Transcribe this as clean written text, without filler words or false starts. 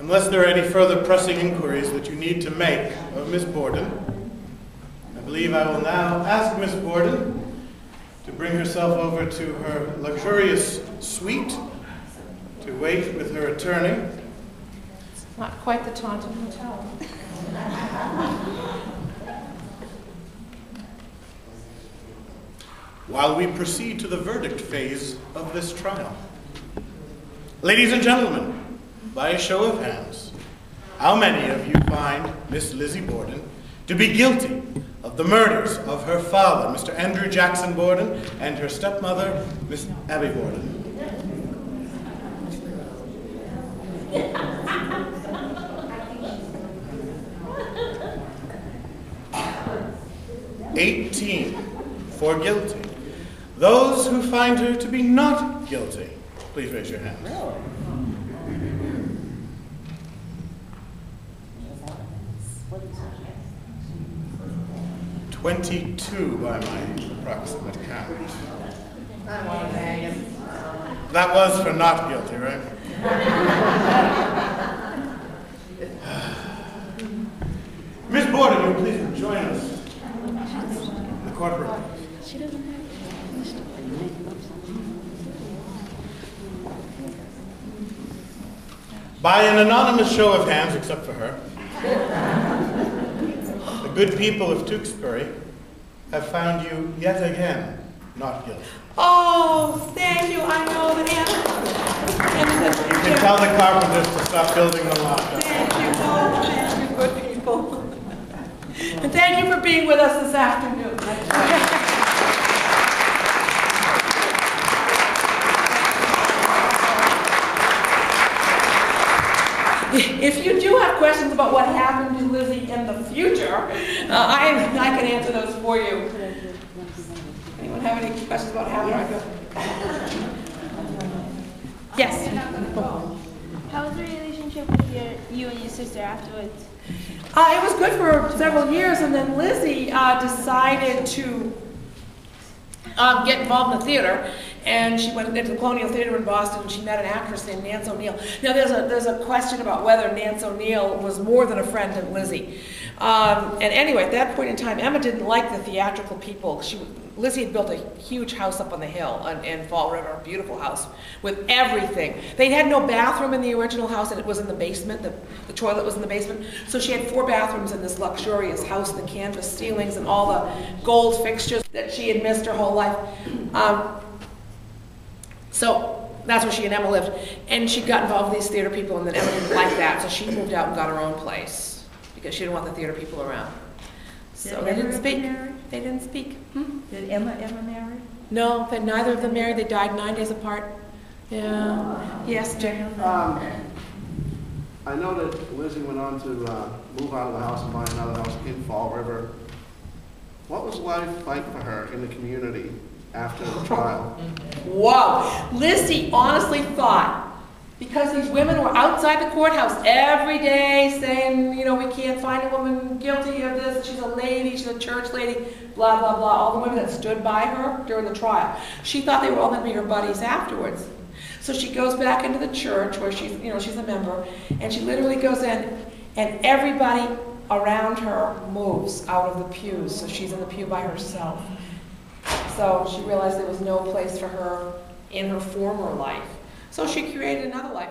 Unless there are any further pressing inquiries that you need to make of Miss Borden, I believe I will now ask Miss Borden to bring herself over to her luxurious suite to wait with her attorney. It's not quite the Taunton Hotel. While we proceed to the verdict phase of this trial. Ladies and gentlemen, by a show of hands, how many of you find Miss Lizzie Borden to be guilty of the murders of her father, Mr. Andrew Jackson Borden, and her stepmother, Miss Abby Borden? "18 for guilty. Those who find her to be not guilty, please raise your hands. 22 by my approximate count. That was for not guilty, right? Miss Borden, will you please join us in the courtroom? By an anonymous show of hands, except for her, the good people of Tewksbury have found you yet again not guilty. Oh, thank you. I know that You can tell the carpenters to stop building the lot. Thank you. Oh, thank you, good people. And thank you for being with us this afternoon. If you do have questions about what happened to Lizzie in the future, I can answer those for you. Anyone have any questions about what happened? Yes. How was the relationship with you and your sister afterwards? It was good for several years, and then Lizzie decided to get involved in the theater, and she went into the Colonial Theater in Boston, and she met an actress named Nance O'Neill. Now, there's a question about whether Nance O'Neill was more than a friend of Lizzie. And anyway, at that point in time, Emma didn't like the theatrical people. Lizzie had built a huge house up on the hill in Fall River, a beautiful house with everything. They had no bathroom in the original house, and it was in the basement. The toilet was in the basement. So she had 4 bathrooms in this luxurious house, the canvas ceilings and all the gold fixtures that she had missed her whole life. So that's where she and Emma lived. And she got involved with these theater people, and then Emma didn't like that, so she moved out and got her own place because she didn't want the theater people around. So they didn't speak. They didn't speak. Did Emma marry? No, neither of them married. They died 9 days apart. Yeah. Yes, Jay. I know that Lizzie went on to move out of the house and buy another house in Fall River. What was life like for her in the community after the trial? Wow. Lizzie honestly thought, because these women were outside the courthouse every day saying, you know, we can't find a woman guilty of this, she's a lady, she's a church lady, blah, blah, blah, all the women that stood by her during the trial. She thought they were all going to be her buddies afterwards. So she goes back into the church where she's a member, and she literally goes in, and everybody around her moves out of the pews, so she's in the pew by herself. So she realized there was no place for her in her former life. So she created another life.